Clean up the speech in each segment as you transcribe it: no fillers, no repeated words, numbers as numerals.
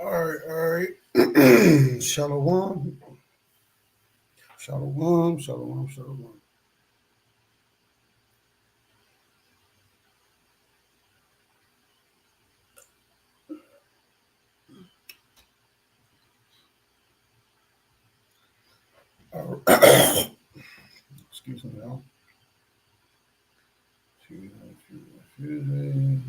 All right. Shalom. Shalom. Shalom. Shalom. All right. Excuse me, y'all. Excuse me.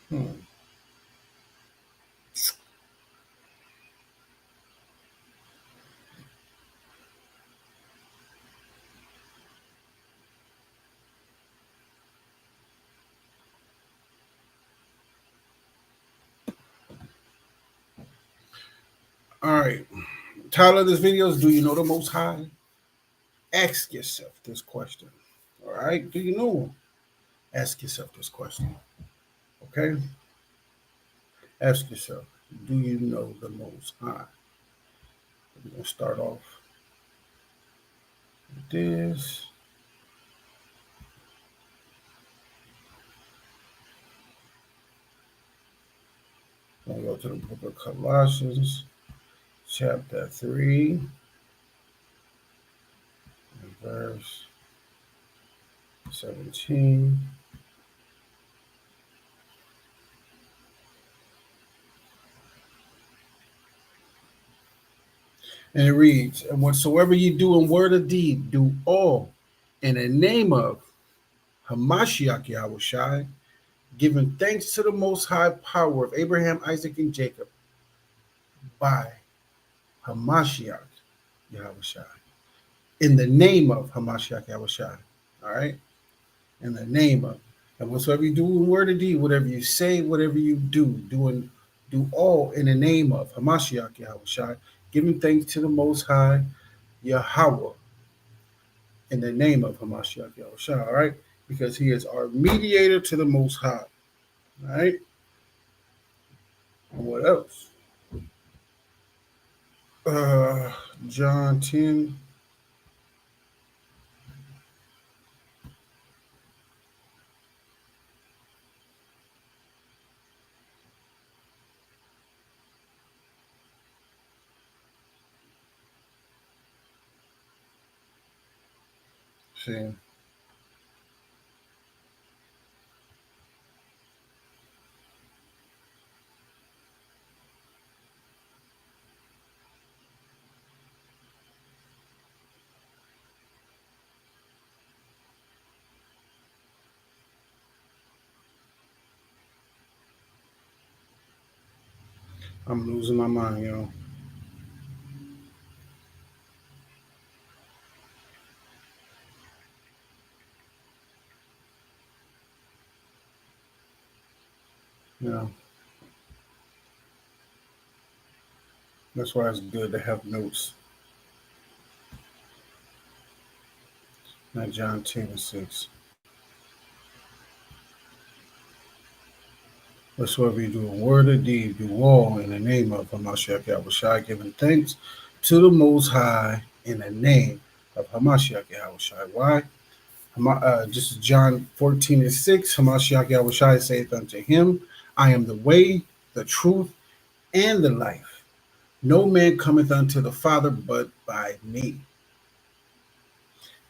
Hmm. All right. Title of this video is Do You Know the Most High? Ask yourself this question. All right. Do you know him? Ask yourself this question. Okay. Ask yourself, do you know the Most High? We're going to start off with this. We're going to go to the book of Colossians, chapter 3, verse 17. And it reads, and whatsoever you do in word or deed, do all in the name of Hamashiach Yahushai, giving thanks to the most high power of Abraham, Isaac, and Jacob by Hamashiach Yahushai. In the name of Hamashiach Yahushai. All right? In the name of. And whatsoever you do in word or deed, whatever you say, whatever you do all in the name of Hamashiach Yahushai, giving thanks to the most high Yahweh in the name of Hamashiach Yahushua, all right? Because he is our mediator to the Most High, all right? And what else? Uh, John 10. See, I'm losing my mind, yo. Yeah, that's why it's good to have notes. Not John 10 and 6. Whatsoever you do in word or deed, do all in the name of Hamashiach Yahushua, giving thanks to the Most High in the name of Hamashiach Yahushua. Why? This is John 14 and 6. Hamashiach Yahushua saith unto him, I am the way, the truth, and the life. No man cometh unto the Father but by me.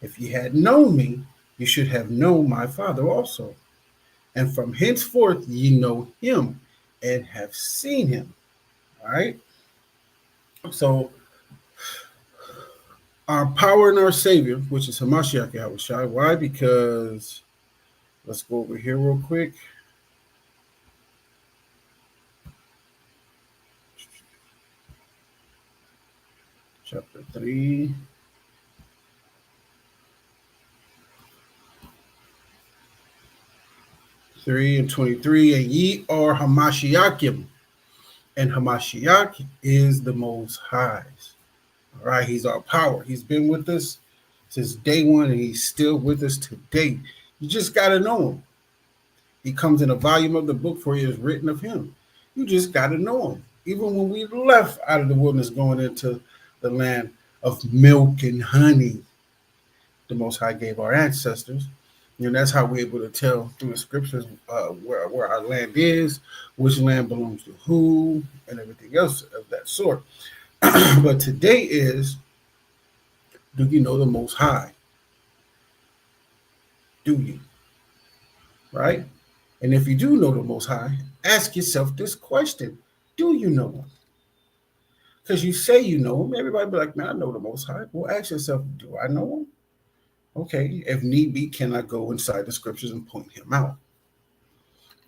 If ye had known me, you should have known my Father also. And from henceforth ye know him and have seen him. All right. So our power and our Savior, which is Hamashiach Yahushua. Why? Because let's go over here real quick. Chapter 3. 3 and 23, and ye are Hamashiachim, and Hamashiach is the Most High. All right, he's our power. He's been with us since day one, and he's still with us today. You just got to know him. He comes in a volume of the book for you is written of him. You just got to know him. Even when we left out of the wilderness going into the land of milk and honey, the Most High gave our ancestors. And that's how we're able to tell through the scriptures where our land is, which land belongs to who, and everything else of that sort. But today is, do you know the Most High? Do you? Right? And if you do know the Most High, ask yourself this question: do you know Him? Because you say you know Him. Everybody be like, man, I know the Most High. Well, ask yourself, do I know Him? Okay, if need be, can I go inside the scriptures and point Him out?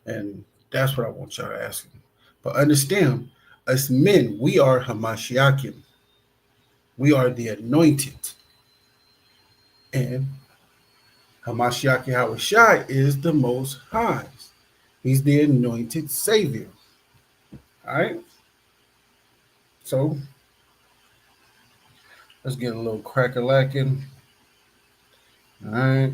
And that's what I want y'all to ask Him. But understand, as men, we are Hamashiachim. We are the anointed. And Hamashiach Yahushai is the Most High. He's the anointed Savior. All right? So, let's get a little crack-a-lacking. All right?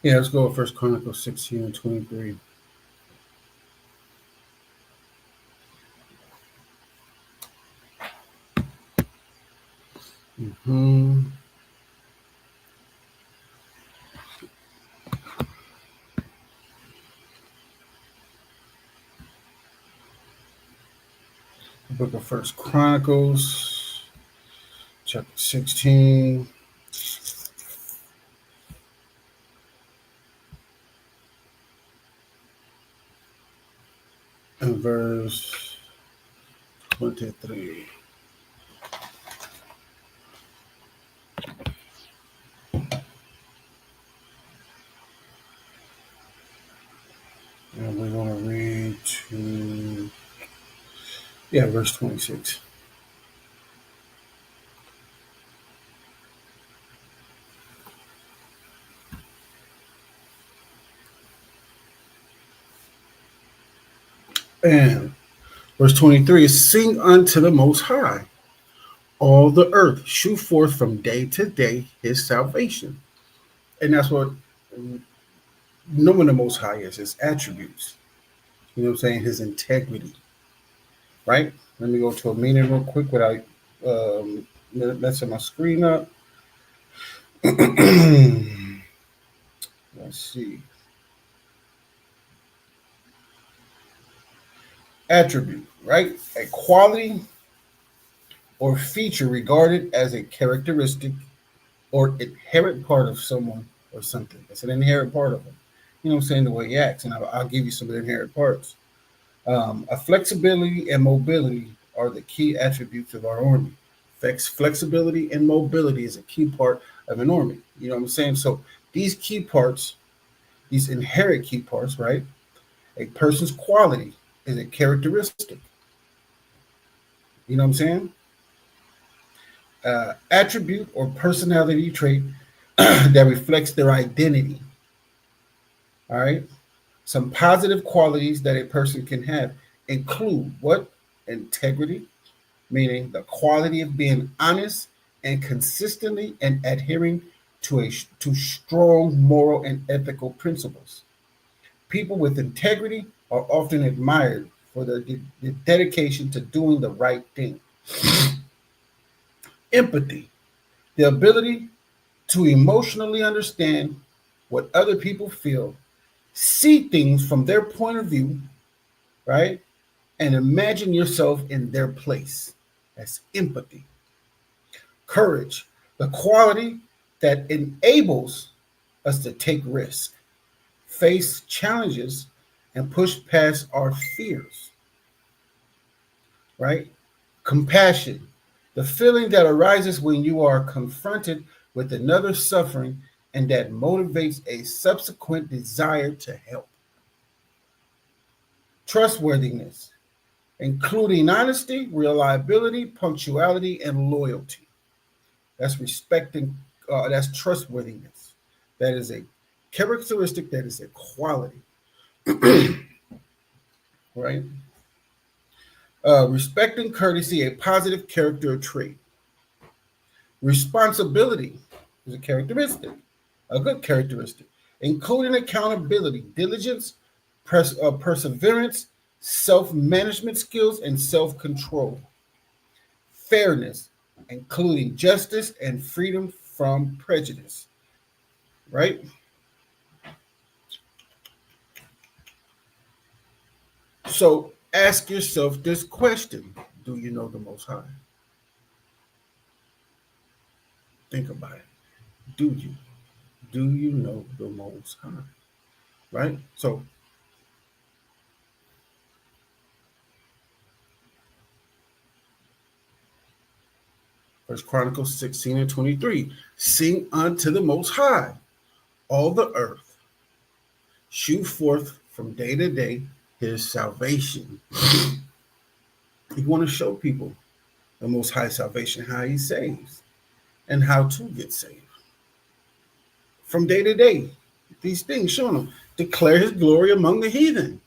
Yeah, let's go with First Chronicles 16 and 23. Mm-hmm. The book of First Chronicles, chapter 16. And verse 23. And we're going to read to, verse 26. And verse 23 is, sing unto the Most High, all the earth, shew forth from day to day His salvation. And that's what knowing the Most High is, His attributes. You know what I'm saying? His integrity. Right? Let me go to a meaning real quick without messing my screen up. Let's see. Attribute, right? A quality or feature regarded as a characteristic or inherent part of someone or something. It's an inherent part of them. You know what I'm saying? The way he acts. And I'll give you some of the inherent parts. A flexibility and mobility are the key attributes of our army. Flexibility and mobility is a key part of an army. You know what I'm saying? So these key parts, these inherent key parts, right? A person's quality is a characteristic. You know what I'm saying? Attribute or personality trait that reflects their identity. All right. Some positive qualities that a person can have include what? Integrity, meaning the quality of being honest and consistently and adhering to strong moral and ethical principles. People with integrity are often admired for their dedication to doing the right thing. Empathy, the ability to emotionally understand what other people feel, see things from their point of view, right? And imagine yourself in their place. That's empathy. Courage, the quality that enables us to take risks, face challenges, and push past our fears, right? Compassion, the feeling that arises when you are confronted with another suffering and that motivates a subsequent desire to help. Trustworthiness, including honesty, reliability, punctuality, and loyalty. That's respecting, that's trustworthiness. That is a characteristic, that is a quality. Right? Respect and courtesy, a positive character trait. Responsibility is a characteristic, a good characteristic, including accountability, diligence, perseverance, self management skills, and self control. Fairness, including justice and freedom from prejudice. Right? So ask yourself this question: do you know the Most High? Think about it. Do you? Do you know the Most High? Right? So First Chronicles 16 and 23. Sing unto the Most High, all the earth. Shew forth from day to day his salvation. You want to show people the Most High salvation, how he saves, and how to get saved. From day to day, these things, showing them. Declare his glory among the heathen.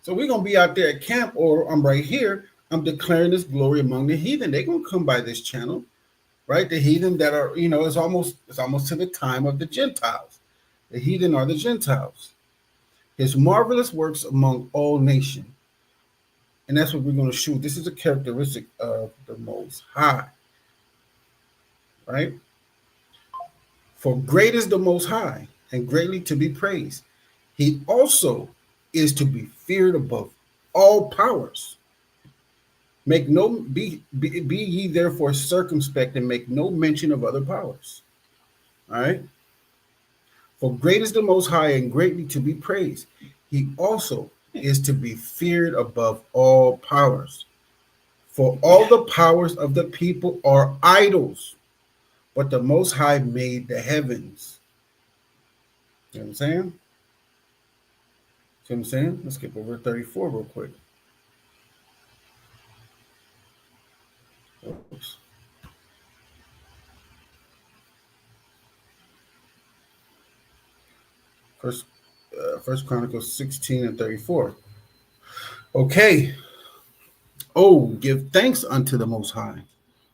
So we're going to be out there at camp, or I'm right here. I'm declaring his glory among the heathen. They're going to come by this channel. Right, the heathen that are, it's almost to the time of the Gentiles. The heathen are the Gentiles. His marvelous works among all nations, and that's what we're going to shoot. This is a characteristic of the Most High, right? For great is the Most High, and greatly to be praised. He also is to be feared above all powers. Make no be ye therefore circumspect, and make no mention of other powers. All right. For great is the Most High, and greatly to be praised. He also is to be feared above all powers. For all the powers of the people are idols, but the Most High made the heavens. You know what I'm saying? See what I'm saying? Let's skip over 34 real quick. Oops. First Chronicles 16 and 34. Okay. Oh, give thanks unto the Most High,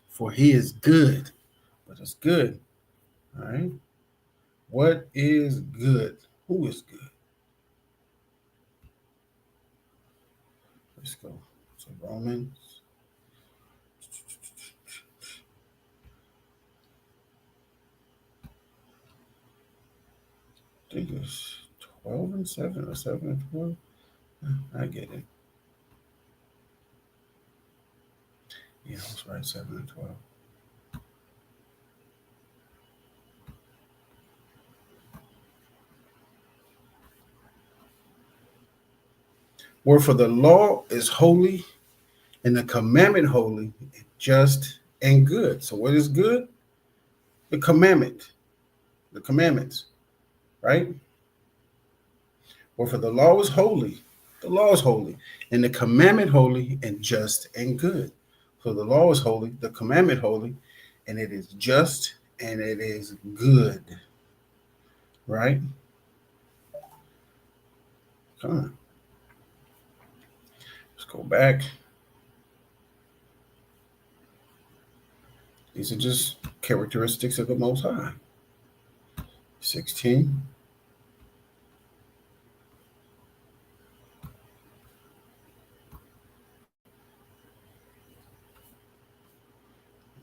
for he is good. But it's good. All right. What is good? Who is good? Let's go. So Romans. I think it's 12 and 7 or 7 and 12. I get it. Yeah, I was right, 7 and 12. Wherefore the law is holy, and the commandment holy, just, and good. So what is good? The commandment. The commandments, right? Wherefore the law is holy. The law is holy, and the commandment holy, and just, and good. So the law is holy, the commandment holy, and it is just, and it is good. Right? Come on. Let's go back. These are just characteristics of the Most High. 16.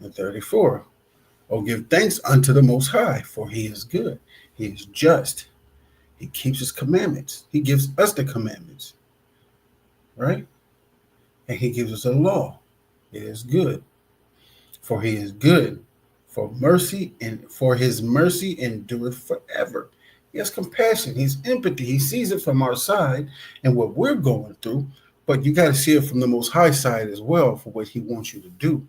And 34. Oh, give thanks unto the Most High, for he is good. He is just. He keeps his commandments. He gives us the commandments. Right? And he gives us a law. It is good. For he is good. For mercy, and for his mercy endureth forever. He has compassion. He's empathy. He sees it from our side and what we're going through. But you got to see it from the Most High side as well for what he wants you to do.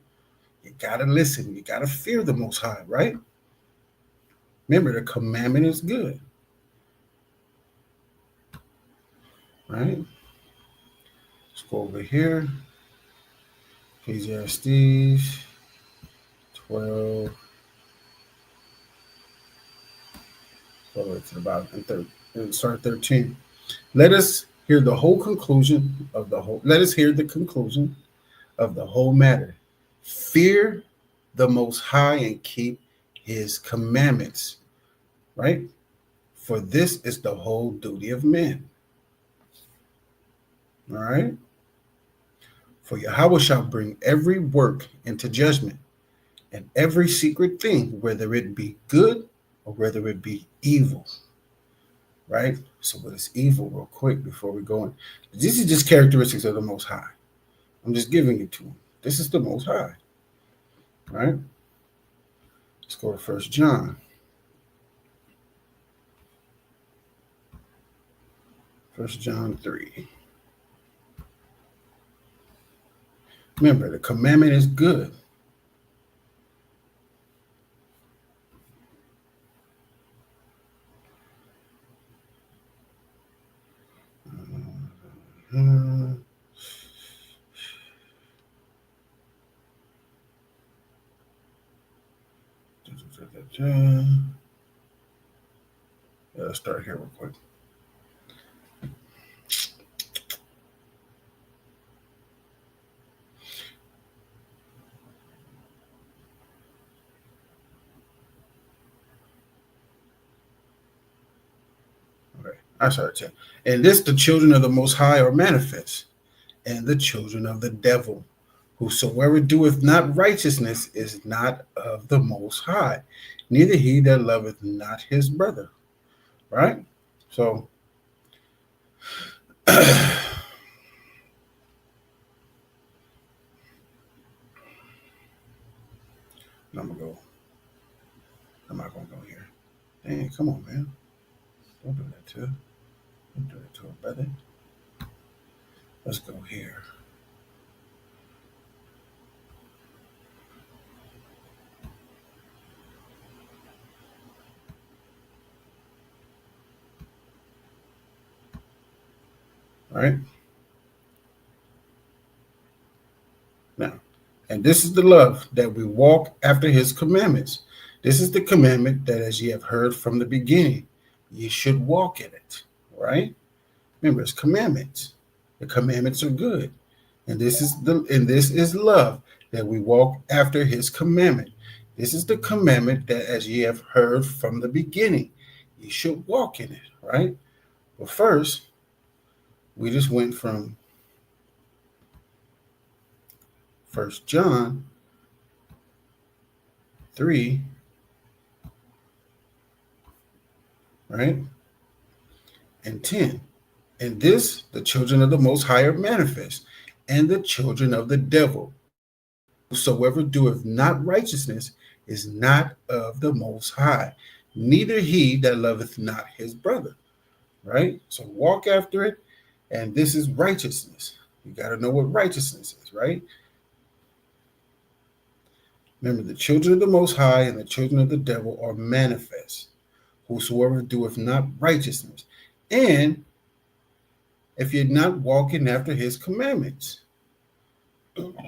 You got to listen. You got to fear the Most High, right? Remember, the commandment is good. Right? Let's go over here. Ecclesiastes 12. Go to the bottom and start 13. Let us Hear the whole conclusion of the whole. Let us hear the conclusion of the whole matter. Fear the Most High and keep His commandments. Right? For this is the whole duty of men. All right? For Yahweh shall bring every work into judgment, and every secret thing, whether it be good or whether it be evil. Right? So, what is evil, real quick, before we go in? This is just characteristics of the Most High. I'm just giving it to him. This is the Most High. Right? Let's go to 1 John. 1 John 3. Remember, the commandment is good. Yeah, let's start here real quick. Okay, I started. And this the children of the Most High are manifest, and the children of the devil. Whosoever doeth not righteousness is not of the Most High, neither he that loveth not his brother. Right? So, I'm gonna go. I'm not gonna go here. Dang, come on, man. Don't do that to. Don't do that to a brother. Let's go here. All right. Now, and this is the love that we walk after his commandments. This is the commandment that as ye have heard from the beginning, ye should walk in it. Right? Remember, it's commandments. The commandments are good. And this is love that we walk after his commandment. This is the commandment that as ye have heard from the beginning, ye should walk in it, right? But first, we just went from 1 John 3, right? And 10. And this, the children of the Most High are manifest, and the children of the devil. Whosoever doeth not righteousness is not of the Most High, neither he that loveth not his brother. Right? So walk after it, and this is righteousness. You got to know what righteousness is, right? Remember, the children of the Most High and the children of the devil are manifest. Whosoever doeth not righteousness. And if you're not walking after his commandments. Let's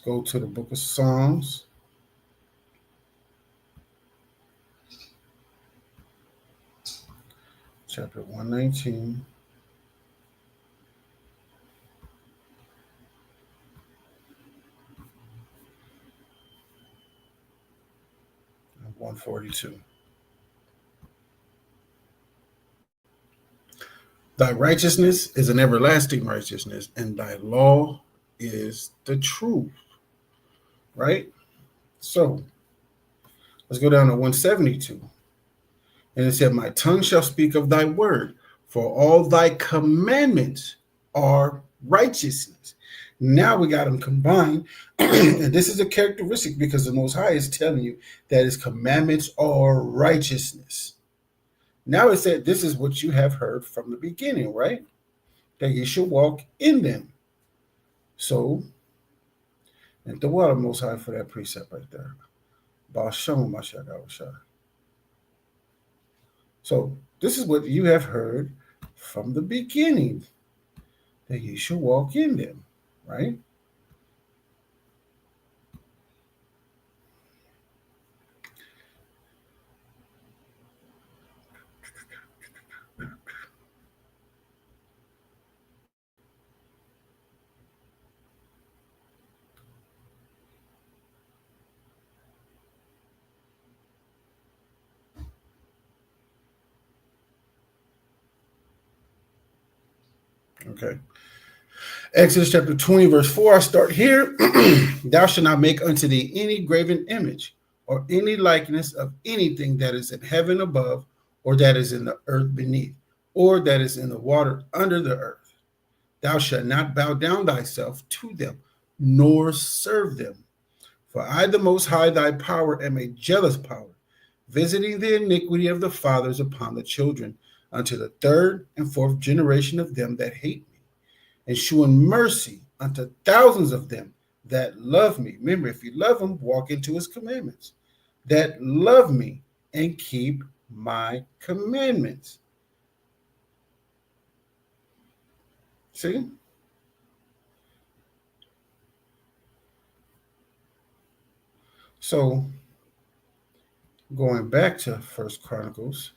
go to the book of Psalms. Chapter 119. 142. Thy righteousness is an everlasting righteousness, and thy law is the truth. Right? So let's go down to 172. And it said, my tongue shall speak of thy word, for all thy commandments are righteousness. Now we got them combined. And this is a characteristic because the Most High is telling you that his commandments are righteousness. Now it said, this is what you have heard from the beginning, right? That you should walk in them. So, and the water Most High for that precept right there. So, this is what you have heard from the beginning, that you should walk in them, right? Okay. Exodus chapter 20, verse 4. I start here. Thou shalt not make unto thee any graven image or any likeness of anything that is in heaven above, or that is in the earth beneath, or that is in the water under the earth. Thou shalt not bow down thyself to them, nor serve them. For I, the Most High, thy power, am a jealous power, visiting the iniquity of the fathers upon the children, unto the third and fourth generation of them that hate me, and shewing mercy unto thousands of them that love me. Remember, if you love him, walk into his commandments. That love me and keep my commandments. See? So, going back to First Chronicles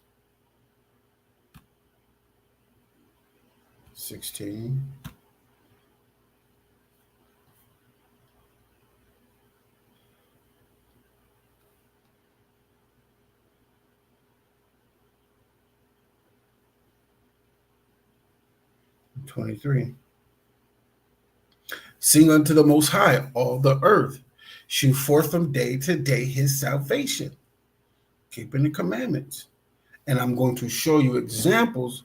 16. '23. Sing unto the Most High, all the earth. Shew forth from day to day his salvation, keeping the commandments. And I'm going to show you examples,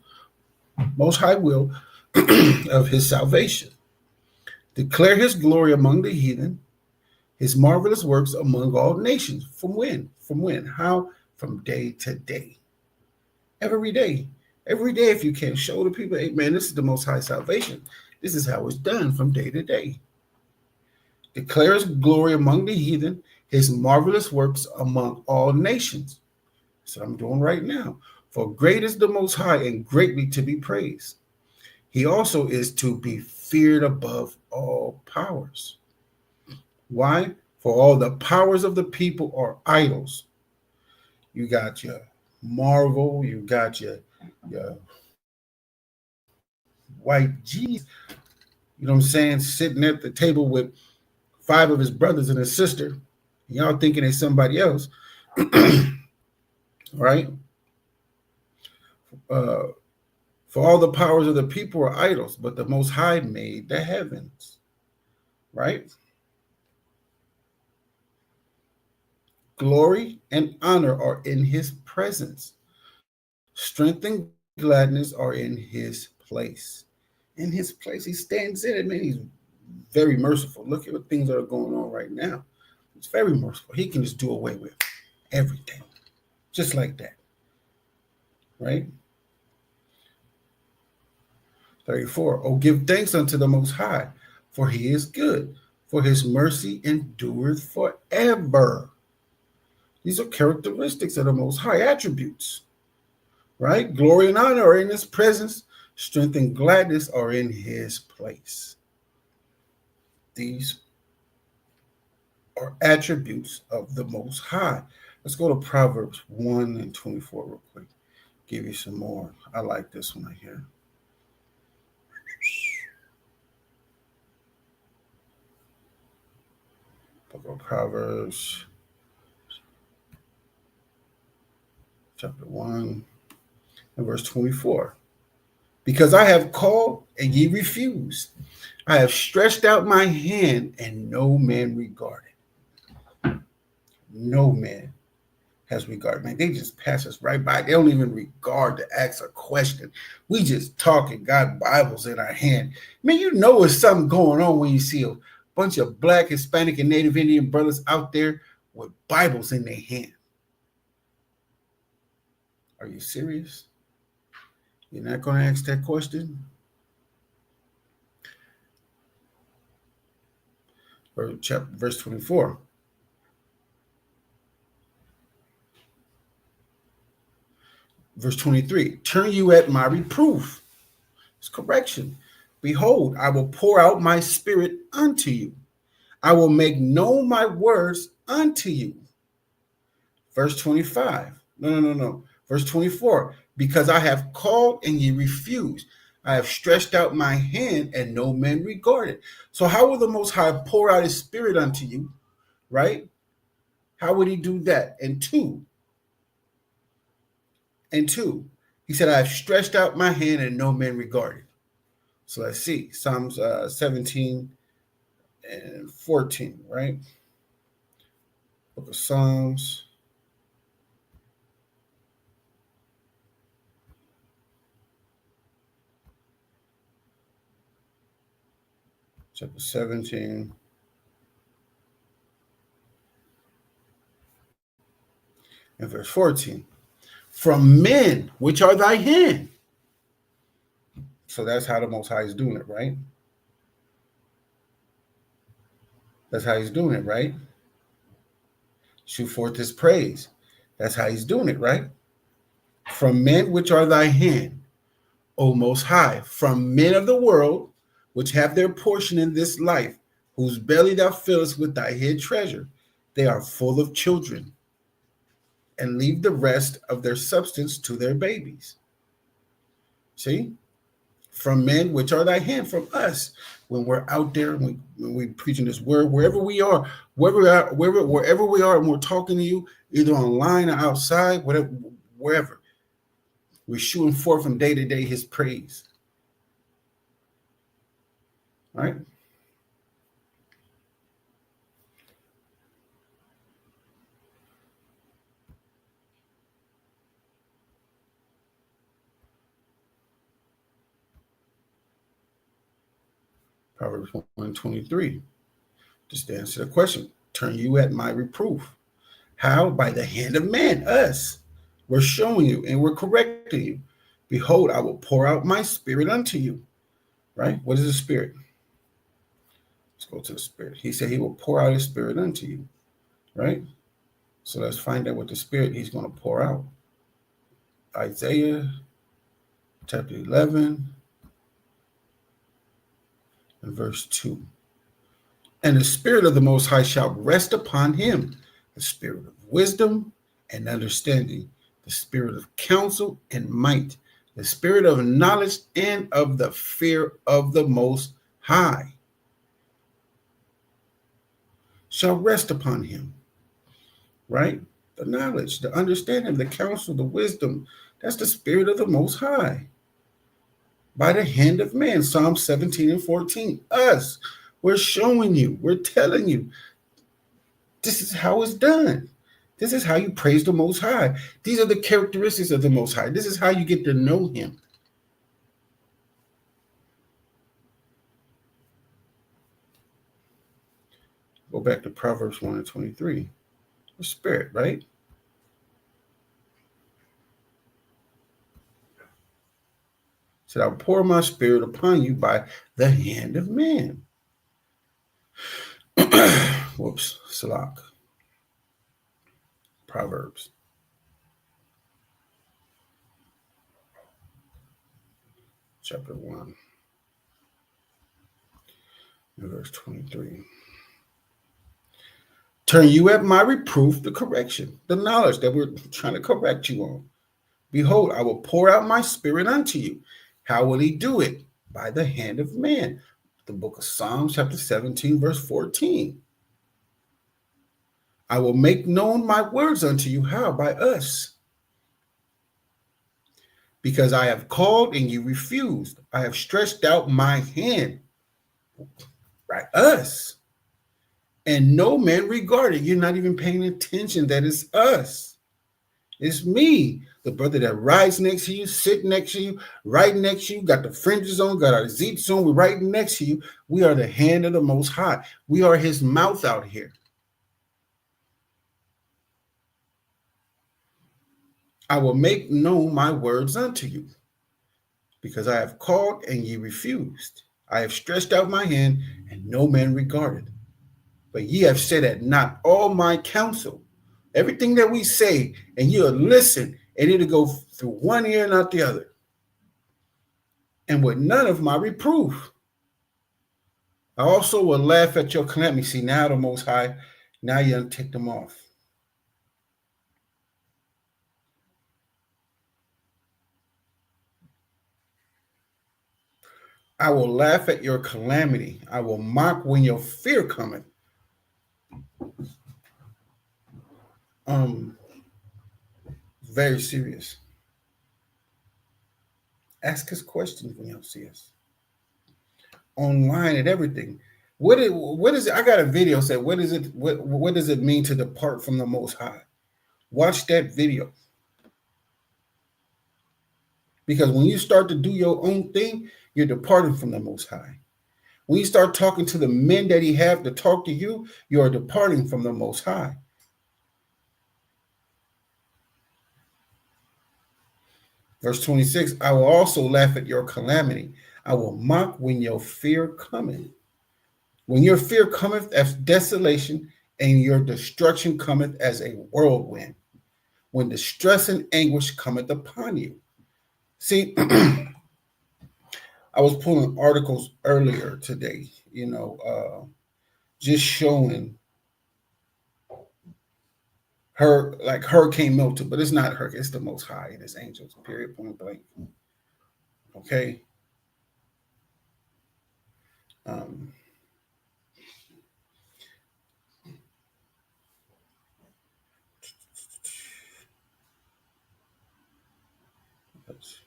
Most High will, of his salvation. Declare his glory among the heathen, his marvelous works among all nations. From when? From when? How? From day to day. Every day. Every day, if you can show the people, hey, man, this is the Most High salvation. This is how it's done from day to day. Declare his glory among the heathen, his marvelous works among all nations. That's what I'm doing right now. For great is the Most High and greatly to be praised. He also is to be feared above all powers. Why? For all the powers of the people are idols. You got your Marvel, you got your white Jesus, you know what I'm saying, sitting at the table with 5 of his brothers and his sister. Y'all thinking it's somebody else, right? For all the powers of the people are idols, but the Most High made the heavens, right? Glory and honor are in his presence. Strength and gladness are in his place. In his place, he stands in it. Man, he's very merciful. Look at what things are going on right now. He's very merciful. He can just do away with everything, just like that, right? 34. Oh, give thanks unto the Most High, for he is good, for his mercy endureth forever. These are characteristics of the Most High, attributes, right? Glory and honor are in his presence. Strength and gladness are in his place. These are attributes of the Most High. Let's go to Proverbs 1 and 24 real quick. Give you some more. I like this one right here. Book of Proverbs, chapter 1 and verse 24. Because I have called and ye refused. I have stretched out my hand and no man regarded. No man has regard. Man, they just pass us right by. They don't even regard to ask a question. We just talking, got Bibles in our hand. Man, you know there's something going on when you see a bunch of Black, Hispanic, and Native Indian brothers out there with Bibles in their hand. Are you serious? You're not going to ask that question? Verse 24. Verse 23. Turn you at my reproof. It's correction. Behold, I will pour out my spirit unto you. I will make known my words unto you. Verse 25. No. Verse 24. Because I have called and ye refused. I have stretched out my hand and no man regarded. So how will the Most High pour out his spirit unto you, right? How would he do that? And two, he said, I have stretched out my hand and no man regarded. So let's see. Psalms 17 and 14, right? Book of Psalms. Chapter 17. And verse 14. From men, which are thy hand. So that's how the Most High is doing it, right? That's how he's doing it, right? Shoot forth his praise. That's how he's doing it, right? From men which are thy hand, O Most High, from men of the world, which have their portion in this life, whose belly thou fillest with thy hid treasure. They are full of children, and leave the rest of their substance to their babies. See? From men which are thy hand, from us, when we're out there, when we're preaching this word, wherever we are, wherever we are, and we're talking to you, either online or outside, whatever, wherever, we're shooting forth from day to day his praise. All right? Proverbs 1:23. Just to answer the question, turn you at my reproof. How? By the hand of man, us. We're showing you and we're correcting you. Behold, I will pour out my spirit unto you. Right? What is the spirit? Let's go to the spirit. He said he will pour out his spirit unto you. Right? So let's find out what the spirit he's going to pour out. Isaiah chapter 11 and verse 2. And the spirit of the Most High shall rest upon him, the spirit of wisdom and understanding, the spirit of counsel and might, the spirit of knowledge and of the fear of the Most High shall rest upon him. Right? The knowledge, the understanding, the counsel, the wisdom, that's the spirit of the Most High. By the hand of man, Psalm 17 and 14. Us, we're showing you, we're telling you, this is how it's done. This is how you praise the Most High. These are the characteristics of the Most High. This is how you get to know him. Go back to Proverbs 1 and 23. The spirit, right? Said, I'll pour my spirit upon you by the hand of man. Whoops, Salak. Proverbs. Chapter 1. Verse 23. Turn you at my reproof, the correction, the knowledge that we're trying to correct you on. Behold, I will pour out my spirit unto you. How will he do it? By the hand of man. The book of Psalms, chapter 17, verse 14. I will make known my words unto you. How? By us. Because I have called and you refused. I have stretched out my hand. By us. And no man regarded. You're not even paying attention that it's us. It's me, the brother that rides next to you, sit next to you, right next to you, got the fringes on, got our zeets on, we're right next to you. We are the hand of the Most High. We are his mouth out here. I will make known my words unto you, because I have called and ye refused. I have stretched out my hand, and no man regarded. But ye have said at not all my counsel. Everything that we say, and you'll listen, and it'll go through one ear and not the other. And with none of my reproof. I also will laugh at your calamity. See, now the Most High, now you take them off. I will laugh at your calamity. I will mock when your fear cometh. Very serious. Ask us questions when you see us. online and everything. What is it? I got a video said, what is it? What does it mean to depart from the Most High? Watch that video. Because when you start to do your own thing, you're departing from the Most High. When you start talking to the men that he have to talk to you, you are departing from the Most High. Verse 26, I will also laugh at your calamity. I will mock when your fear cometh. When your fear cometh as desolation, and your destruction cometh as a whirlwind. When distress and anguish cometh upon you. See, I was pulling articles earlier today, just showing her, like Hurricane Milton, but it's not her, it's the Most High and his angels, period, point blank. Okay. Um, let's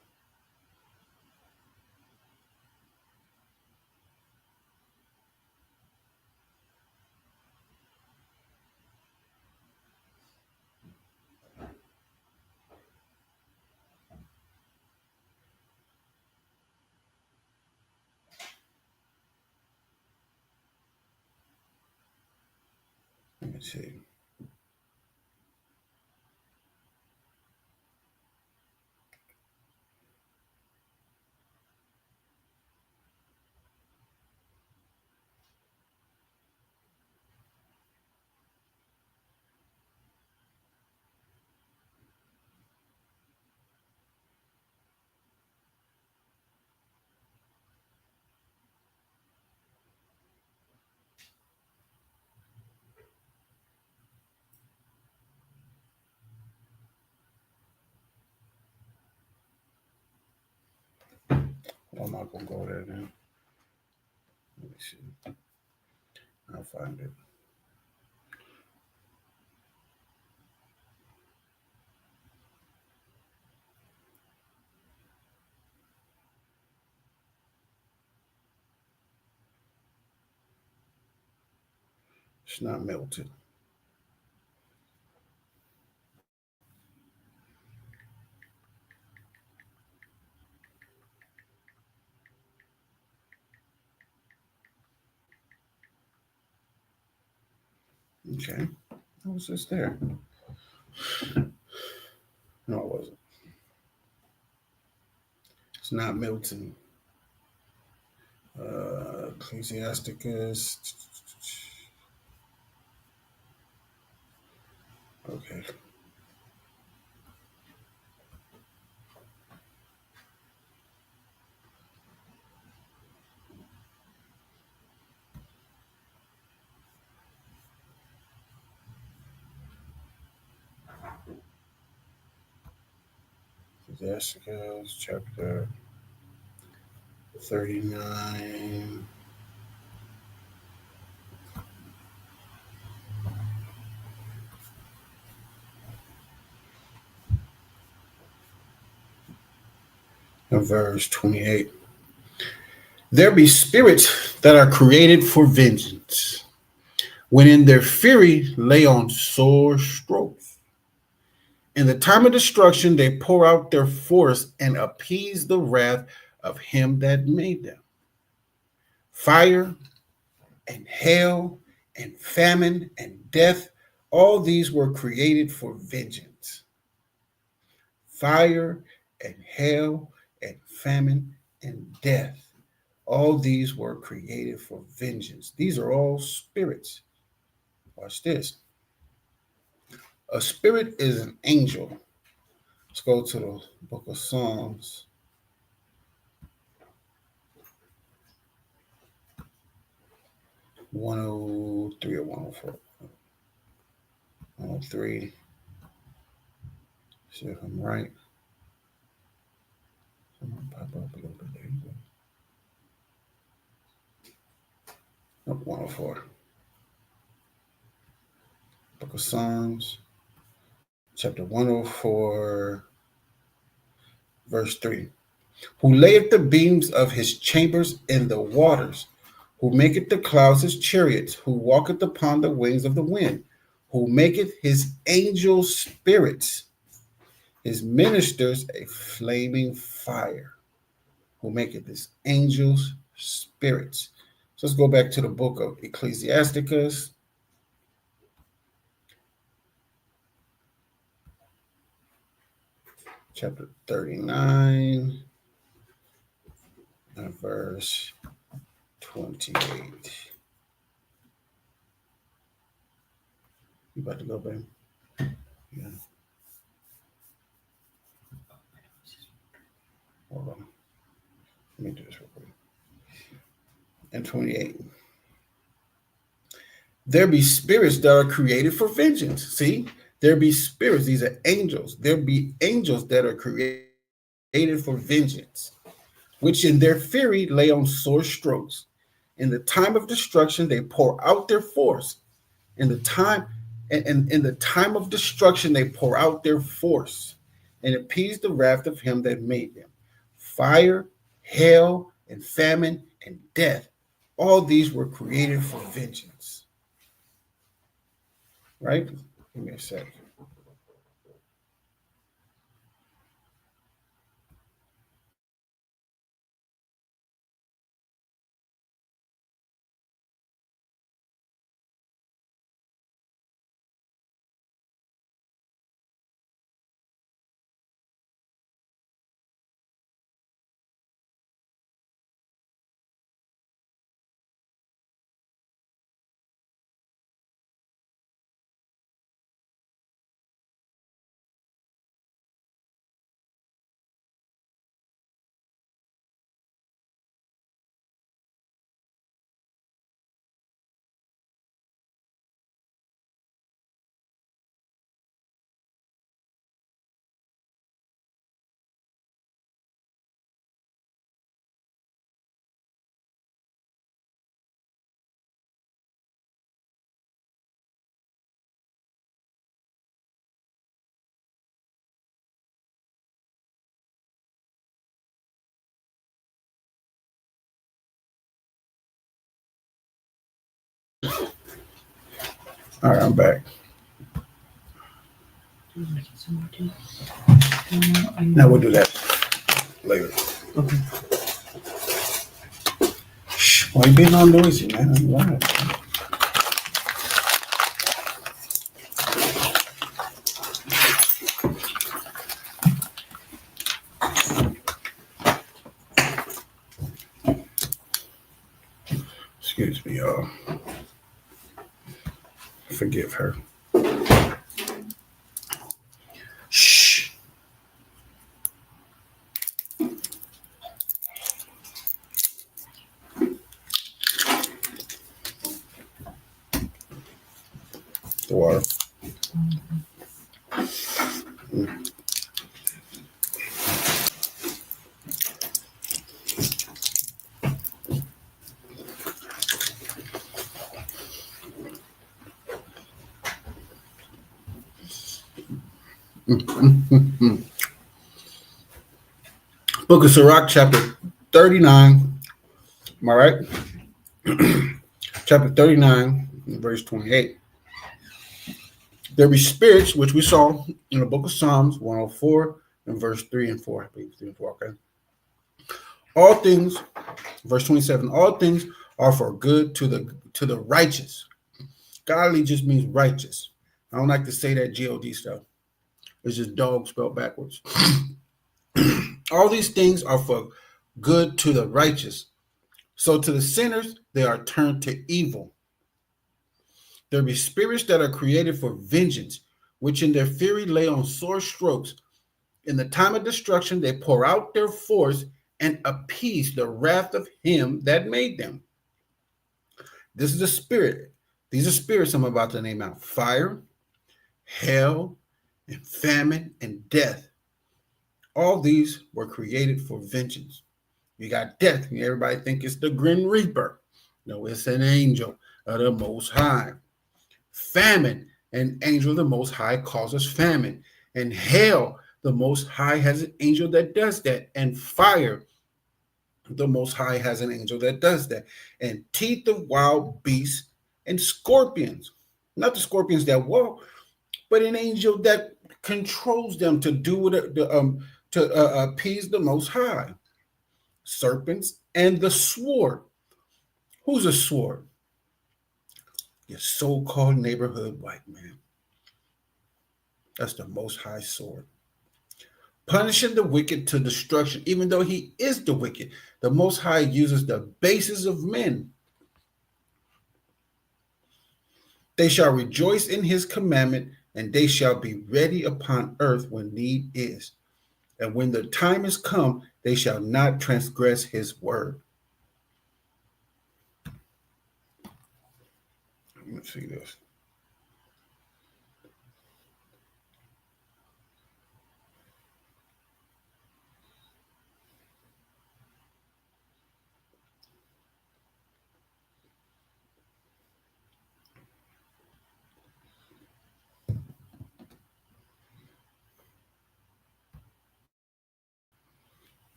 let me see. Well, I'm not gonna go there now. Let me see. I'll find it. It's not melted. Okay. I was just there. No, it wasn't. It's not Milton. Ecclesiasticus. Okay. Ecclesiasticus chapter 39. Verse 28. There be spirits that are created for vengeance, when in their fury lay on sore strokes. In the time of destruction, they pour out their force and appease the wrath of him that made them. Fire and hail and famine and death, all these were created for vengeance. Fire and hail and famine and death, all these were created for vengeance. These are all spirits. Watch this. A spirit is an angel. Let's go to the book of Psalms. (103) or 104. 103. See if I'm right. Pop up a little bit. There you go. 104. Book of Psalms, chapter 104, verse 3. who layeth the beams of his chambers in the waters, who maketh the clouds his chariots, who walketh upon the wings of the wind, who maketh his angels spirits, his ministers a flaming fire, who maketh his angels spirits. So let's go back to the book of Ecclesiasticus, chapter 39, and verse 28. You about to go, babe? Yeah. Hold on. Let me do this real quick. And 28. There be spirits that are created for vengeance. See, there be spirits. These are angels. There be angels that are created for vengeance, which in their fury lay on sore strokes. In the time of destruction, they pour out their force. In the time in the time of destruction, they pour out their force and appease the wrath of him that made them. Fire, hail, and famine, and death. All these were created for vengeance. Right? Give me a sec. All right, I'm back. Now we'll do that later. Okay. Shh, why you being all noisy, man? I'm live. Excuse me, y'all. Forgive her. Shh. The water. Book of Sirach, chapter 39. Am I right? Chapter 39, verse 28. There be spirits, which we saw in the book of Psalms 104 and verse 3 and 4. I believe 3 and 4, okay? All things, verse 27, all things are for good to the righteous. Godly just means righteous. I don't like to say that God stuff. It's just dog spelled backwards. All these things are for good to the righteous. So to the sinners, they are turned to evil. There be spirits that are created for vengeance, which in their fury lay on sore strokes. In the time of destruction, they pour out their force and appease the wrath of him that made them. This is a spirit. These are spirits I'm about to name out: fire, hell, and famine, and death. All these were created for vengeance. You got death, and everybody think it's the Grim Reaper. No, it's an angel of the Most High. Famine, an angel of the Most High causes famine. And hell, The Most High has an angel that does that. And fire, the Most High has an angel that does that. And teeth of wild beasts and scorpions. Not the scorpions that walk, but an angel that controls them to do what to appease the Most High. Serpents and the sword. Who's a sword? Your so-called neighborhood white man. That's the Most High sword. Punishing the wicked to destruction, even though he is the wicked. The Most High uses the bases of men. They shall rejoice in his commandment, and they shall be ready upon earth when need is. And when the time is come, they shall not transgress his word. Let's see this.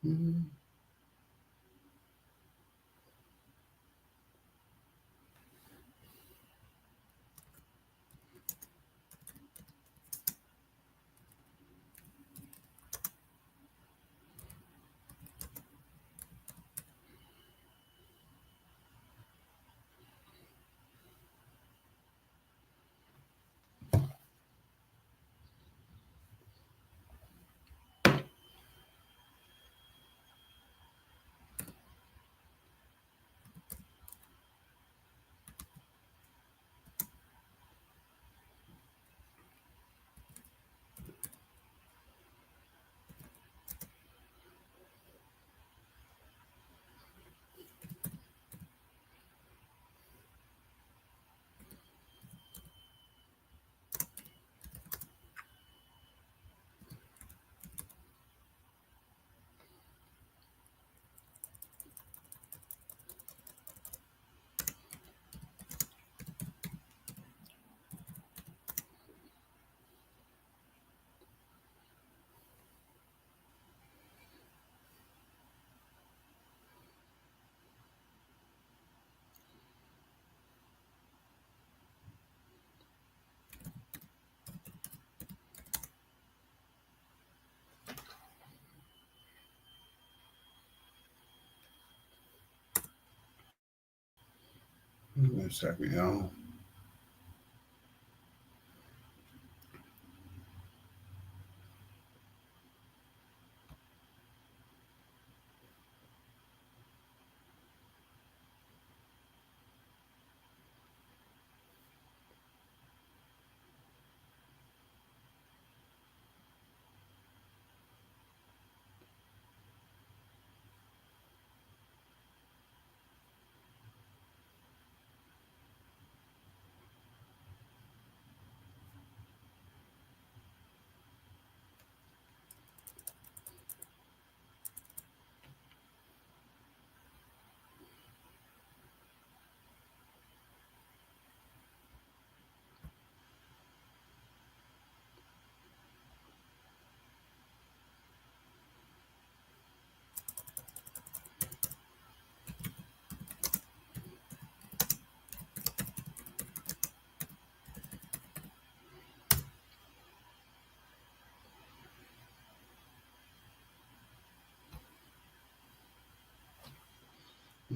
Mhm. One second, y'all.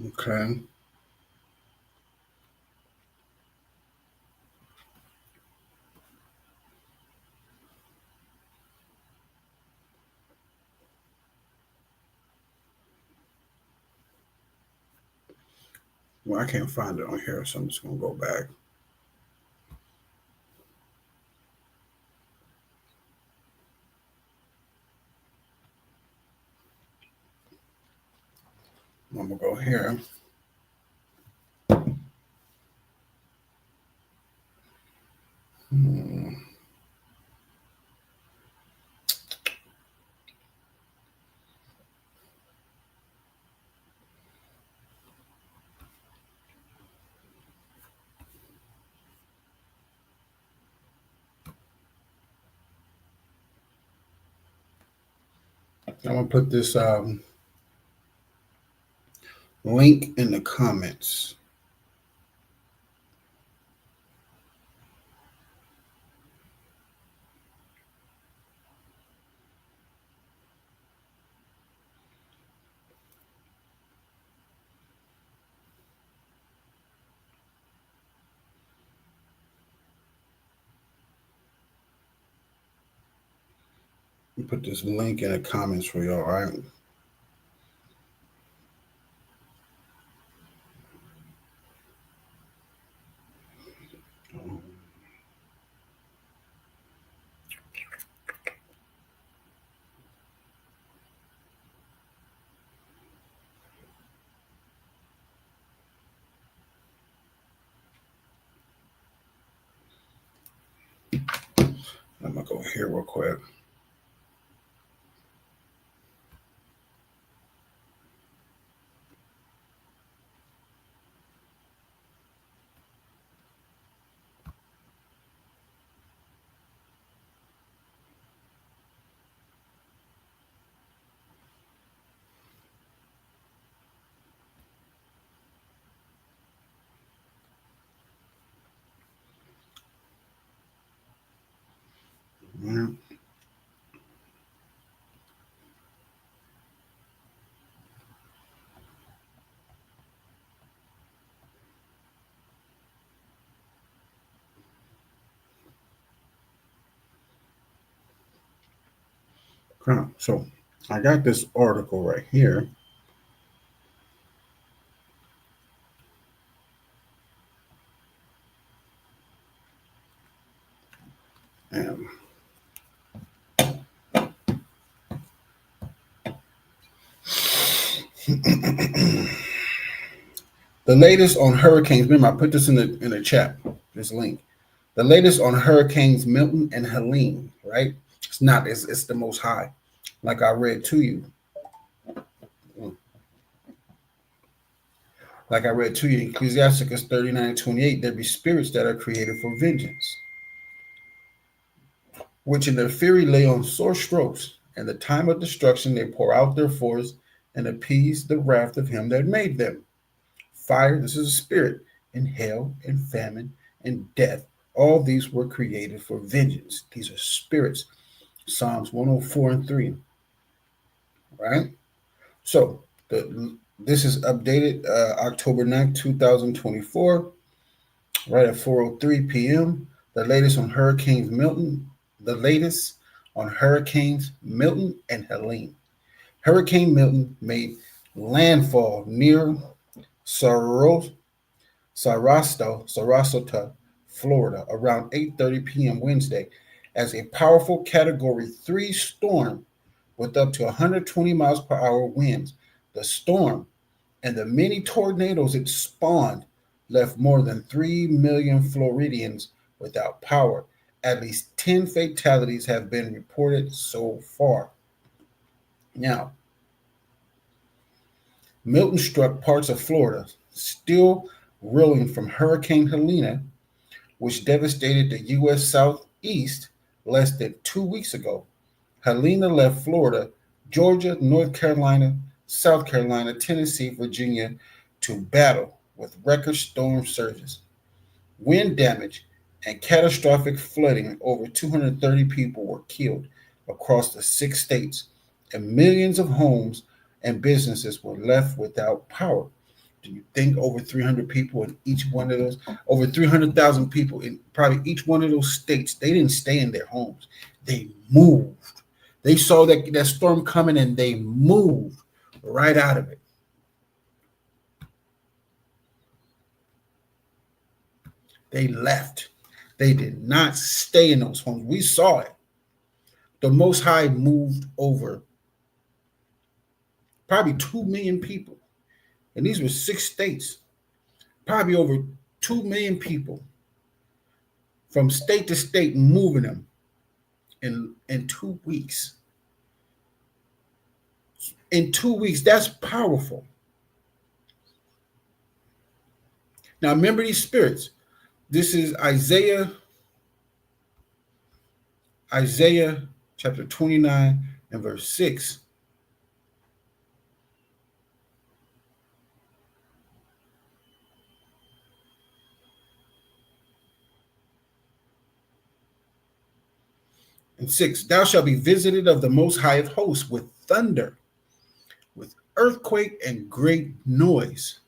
Okay. Well, I can't find it on here, so I'm just gonna go back. I'm gonna go here. Hmm. I'm gonna put this link in the comments. Put this link in the comments for y'all, all right? I'm gonna go here real quick. Yeah. So I got this article right here. And the latest on hurricanes. Remember, I put this in the chat. This link. The latest on hurricanes Milton and Helene. Right? It's not. It's the most high. Like I read to you. Like I read to you, Ecclesiasticus 39:28. There be spirits that are created for vengeance, which in their fury lay on sore strokes. And the time of destruction they pour out their force and appease the wrath of him that made them. Fire, this is a spirit, and hail, and famine, and death. All these were created for vengeance. These are spirits. Psalms 104 and 3. Right? So this is updated October 9th, 2024, right at 4:03 p.m. The latest on Hurricanes Milton. The latest on Hurricanes Milton and Helene. Hurricane Milton made landfall near Sarasota, Florida, around 8:30 p.m. Wednesday, as a powerful Category 3 storm with up to 120 miles per hour winds. The storm and the many tornadoes it spawned left more than 3 million Floridians without power. At least 10 fatalities have been reported so far. Now, Milton struck parts of Florida, still reeling from Hurricane Helene, which devastated the U.S. Southeast less than 2 weeks ago. Helene left Florida, Georgia, North Carolina, South Carolina, Tennessee, Virginia to battle with record storm surges, wind damage, and catastrophic flooding. Over 230 people were killed across the 6 states, and millions of homes and businesses were left without power. Do you think over 300 people in each one of those, over 300,000 people in probably each one of those states, they didn't stay in their homes. They moved. They saw that storm coming and they moved right out of it. They left. They did not stay in those homes. We saw it. The Most High moved over probably 2 million people. And these were 6 states. Probably over 2 million people from state to state, moving them in 2 weeks. In 2 weeks, that's powerful. Now remember these spirits. This is Isaiah chapter 29 and verse 6. And 6, thou shalt be visited of the Most High of hosts with thunder, with earthquake and great noise,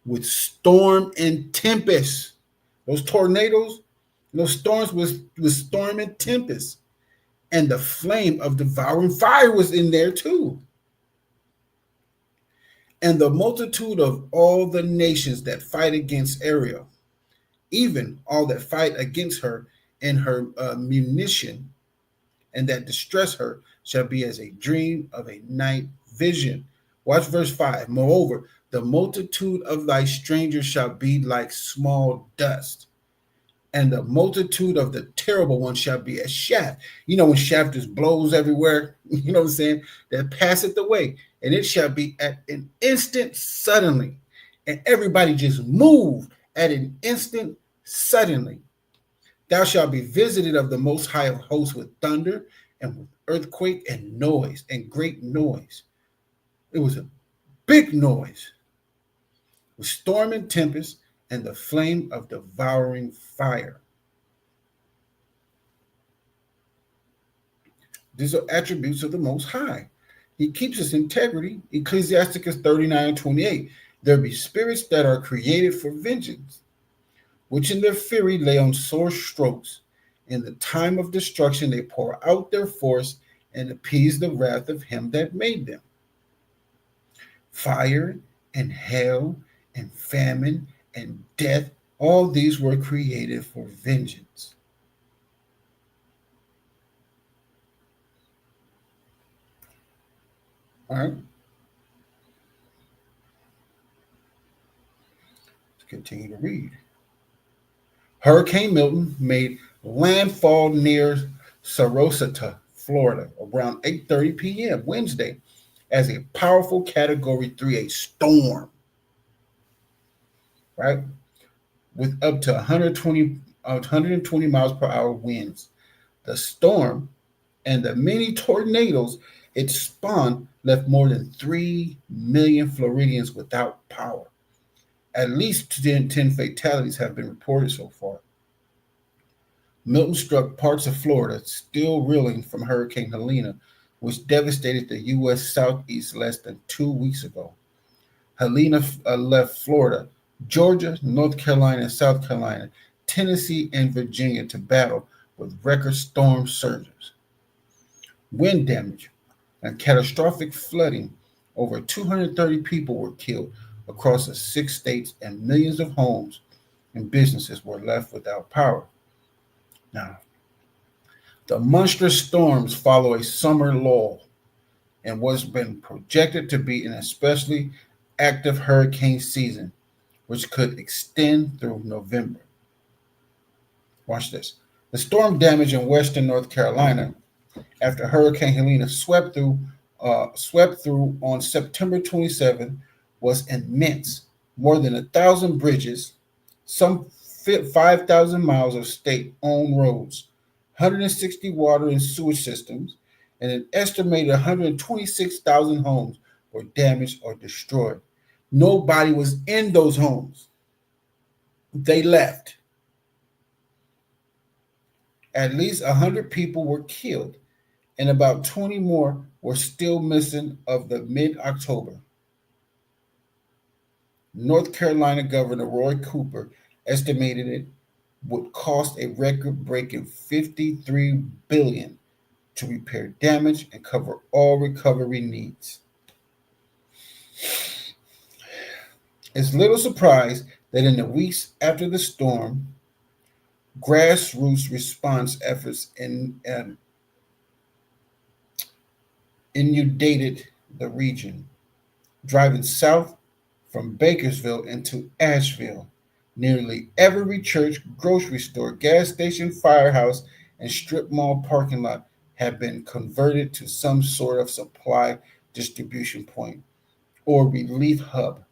with storm and tempest. Those tornadoes, those storms was storm and tempest. And the flame of devouring fire was in there too. And the multitude of all the nations that fight against Ariel, even all that fight against her and her munition, and that distress her, shall be as a dream of a night vision. Watch verse 5. Moreover, the multitude of thy strangers shall be like small dust, and the multitude of the terrible one shall be as shaft. You know, when shaft just blows everywhere, you know what I'm saying? That passeth away, and it shall be at an instant suddenly. And everybody just moved at an instant suddenly. Thou shalt be visited of the Most High of hosts with thunder and with earthquake and noise and great noise. It was a big noise with storm and tempest and the flame of devouring fire. These are attributes of the Most High. He keeps his integrity. Ecclesiasticus 39:28. There be spirits that are created for vengeance, which in their fury lay on sore strokes. In the time of destruction they pour out their force and appease the wrath of him that made them. Fire and hail and famine and death, all these were created for vengeance. All right. Let's continue to read. Hurricane Milton made landfall near Sarasota, Florida, around 8:30 p.m. Wednesday as a powerful Category 3A storm, right, with up to 120 miles per hour winds. The storm and the many tornadoes it spawned left more than 3 million Floridians without power. At least 10 fatalities have been reported so far. Milton struck parts of Florida, still reeling from Hurricane Helene, which devastated the U.S. Southeast less than 2 weeks ago. Helene left Florida, Georgia, North Carolina, South Carolina, Tennessee, and Virginia to battle with record storm surges. Wind damage and catastrophic flooding. Over 230 people were killed across the 6 states, and millions of homes and businesses were left without power. Now, the monstrous storms follow a summer lull and what's been projected to be an especially active hurricane season, which could extend through November. Watch this. The storm damage in western North Carolina after Hurricane Helene swept through on September 27th was immense. More than 1,000 bridges, some 5,000 miles of state-owned roads, 160 water and sewage systems, and an estimated 126,000 homes were damaged or destroyed. Nobody was in those homes. They left. At least 100 people were killed, and about 20 more were still missing of the mid-October. North Carolina Governor Roy Cooper estimated it would cost a record-breaking $53 billion to repair damage and cover all recovery needs. It's little surprise that in the weeks after the storm, grassroots response efforts inundated the region, driving south from Bakersville into Asheville. Nearly every church, grocery store, gas station, firehouse, and strip mall parking lot have been converted to some sort of supply distribution point or relief hub.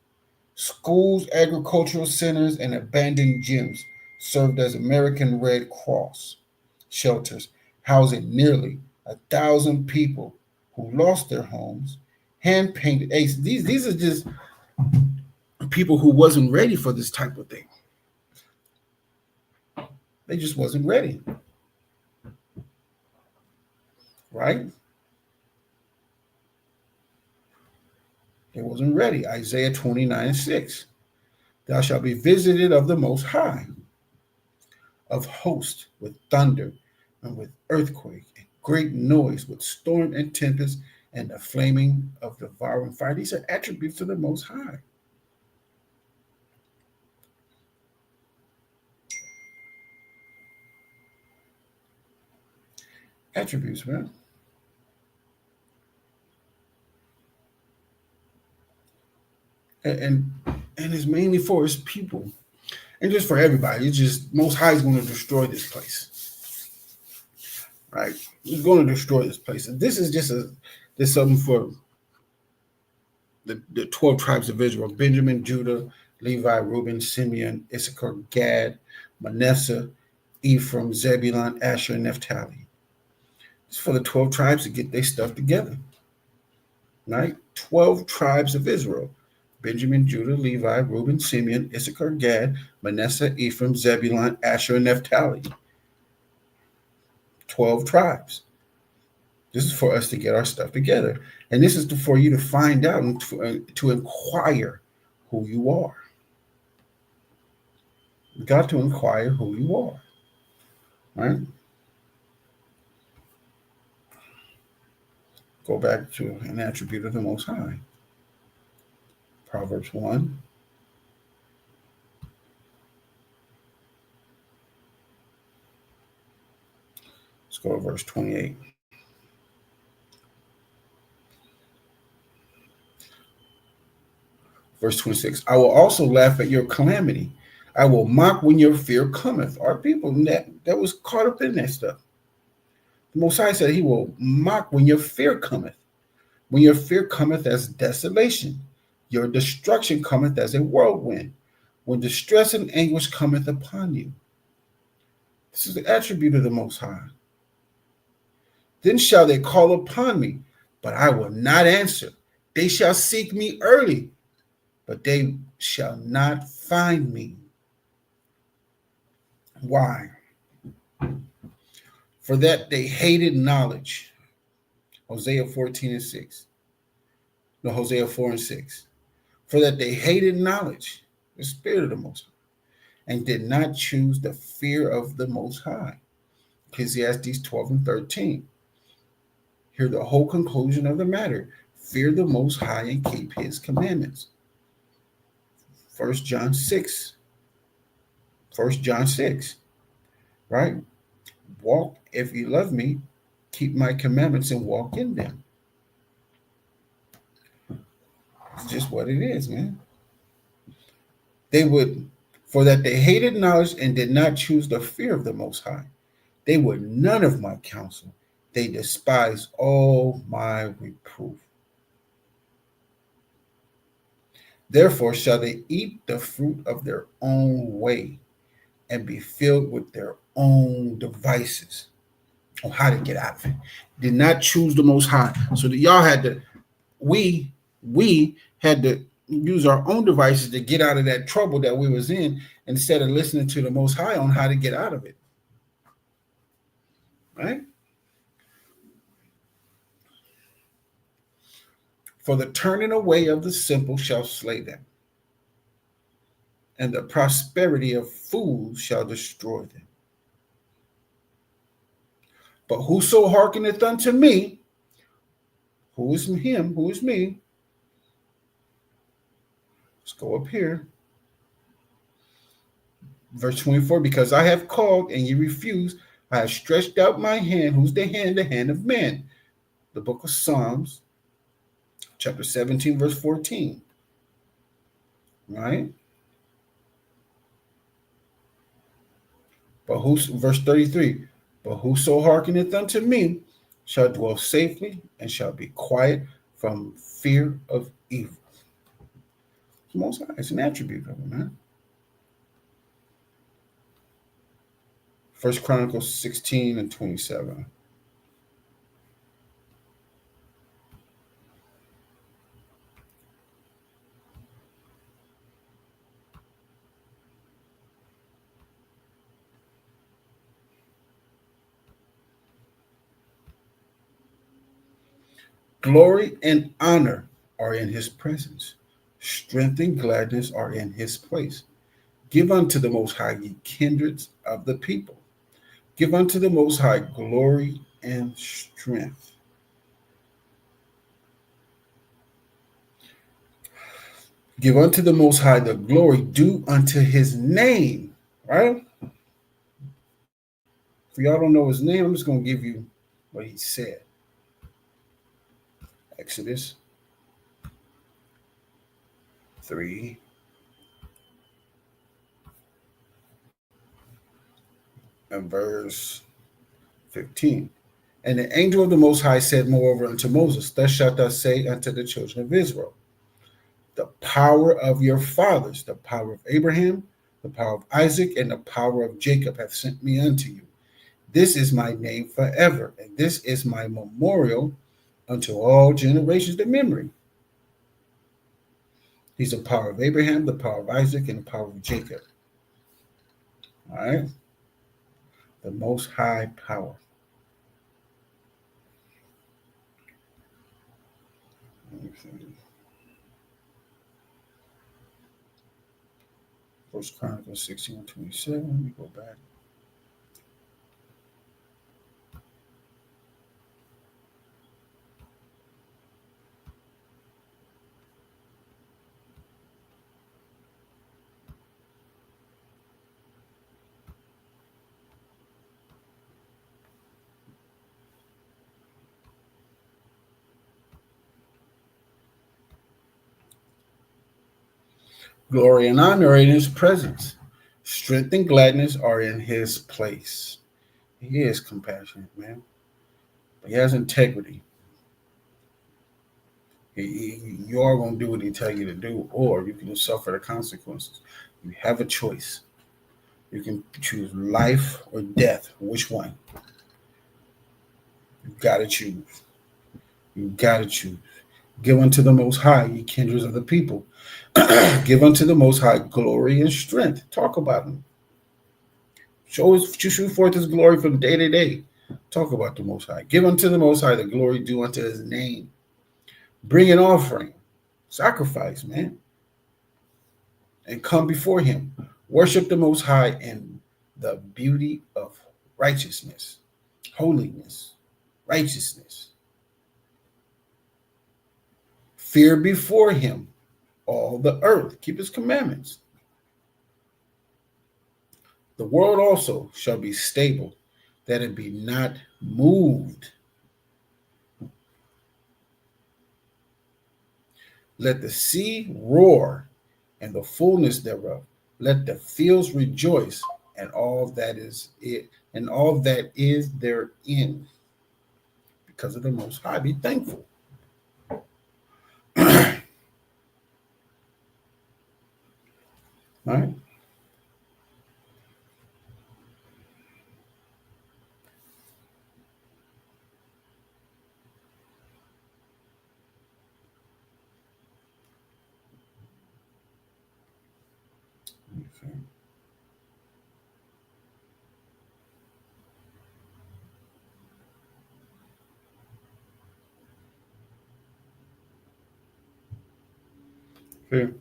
Schools, agricultural centers, and abandoned gyms served as American Red Cross shelters, housing nearly 1,000 people who lost their homes. Hand painted. These are just people who wasn't ready for this type of thing. They just wasn't ready, right? They wasn't ready. Isaiah 29:6. Thou shalt be visited of the Most High, of hosts, with thunder and with earthquake and great noise, with storm and tempest and the flaming of devouring fire. These are attributes of the Most High. Attributes, man. And and it's mainly for his people. And just for everybody. It's just Most High is going to destroy this place. Right? He's going to destroy this place. And this is just this something for the 12 tribes of Israel: Benjamin, Judah, Levi, Reuben, Simeon, Issachar, Gad, Manasseh, Ephraim, Zebulun, Asher, and Naphtali. It's for the 12 tribes to get their stuff together. Right? 12 tribes of Israel: Benjamin, Judah, Levi, Reuben, Simeon, Issachar, Gad, Manasseh, Ephraim, Zebulun, Asher, and Naphtali. 12 tribes. This is for us to get our stuff together. And this is for you to find out and to inquire who you are. You got to inquire who you are. Right? Go back to an attribute of the Most High. Proverbs 1. Let's go to verse 28. Verse 26. I will also laugh at your calamity. I will mock when your fear cometh. Our people that was caught up in that stuff. The Most High said he will mock when your fear cometh. When your fear cometh as desolation, your destruction cometh as a whirlwind. When distress and anguish cometh upon you. This is the attribute of the Most High. Then shall they call upon me, but I will not answer. They shall seek me early, but they shall not find me. Why? For that they hated knowledge. Hosea 14:6. No, Hosea 4:6. For that they hated knowledge, the Spirit of the Most High, and did not choose the fear of the Most High. Ecclesiastes 12:13. Hear the whole conclusion of the matter. Fear the Most High and keep his commandments. 1 John 6. 1 John 6. Right? Walk, if you love me, keep my commandments and walk in them. It's just what it is, man. They would, for that they hated knowledge and did not choose the fear of the Most High. They were none of my counsel. They despised all my reproof. Therefore shall they eat the fruit of their own way and be filled with their own devices on how to get out of it. Did not choose the Most High. So that y'all had to, we had to use our own devices to get out of that trouble that we was in instead of listening to the Most High on how to get out of it. Right? For the turning away of the simple shall slay them, and the prosperity of fools shall destroy them. But whoso hearkeneth unto me, who is him, who is me? Let's go up here. Verse 24, because I have called and you refuse, I have stretched out my hand. Who's the hand? The hand of man. The book of Psalms, chapter 17, verse 14. Right? But who, verse 33, but whoso hearkeneth unto me shall dwell safely and shall be quiet from fear of evil. It's Most High. It's an attribute of it, man. First Chronicles 16 and 27. Glory and honor are in his presence. Strength and gladness are in his place. Give unto the Most High, ye kindreds of the people. Give unto the Most High glory and strength. Give unto the Most High the glory due unto his name. Right? If y'all don't know his name, I'm just going to give you what he said. Exodus 3 and verse 15. And the angel of the Most High said moreover unto Moses, thus shalt thou say unto the children of Israel, the power of your fathers, the power of Abraham, the power of Isaac, and the power of Jacob hath sent me unto you. This is my name forever, and this is my memorial unto all generations, the memory. He's the power of Abraham, the power of Isaac, and the power of Jacob. All right? The Most High power. First Chronicles 16 and 27. Let me go back. Glory and honor are in his presence. Strength and gladness are in his place. He is compassionate, man. But he has integrity. You are going to do what he tell you to do, or you can suffer the consequences. You have a choice. You can choose life or death. Which one? You got to choose. You got to choose. Give unto the Most High, ye kindreds of the people. Give unto the Most High glory and strength. Talk about him. Show forth his glory from day to day. Talk about the Most High. Give unto the Most High the glory due unto his name. Bring an offering. Sacrifice, man. And come before him. Worship the Most High in the beauty of righteousness, holiness, righteousness. Fear before him all the earth. Keep his commandments. The world also shall be stable, that it be not moved. Let the sea roar and the fullness thereof. Let the fields rejoice and all that is it, and all that is therein. Because of the Most High, be thankful. All right. Okay.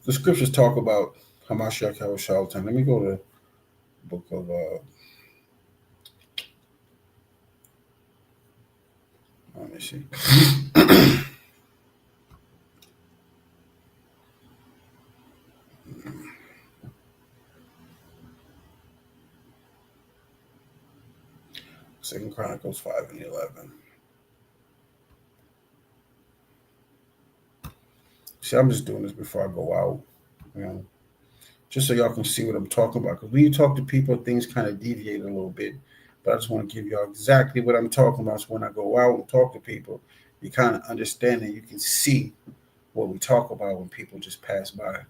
The scriptures talk about Hamashiach Yahushua. Let me go to the book of let me see. Second Chronicles 5:11. See, I'm just doing this before I go out, you know, just so y'all can see what I'm talking about. Because when you talk to people, things kind of deviate a little bit. But I just want to give y'all exactly what I'm talking about. So when I go out and talk to people, you kind of understand and you can see what we talk about when people just pass by.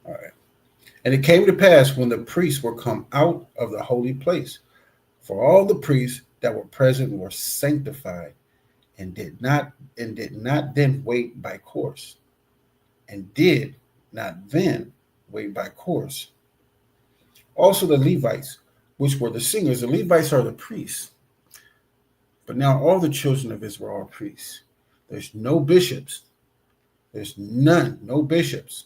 All right. And it came to pass when the priests were come out of the holy place, for all the priests that were present were sanctified and did not then wait by course, and did not then wait by course. Also the Levites, which were the singers, the Levites are the priests. But now all the children of Israel are priests. There's no bishops. There's none, no bishops.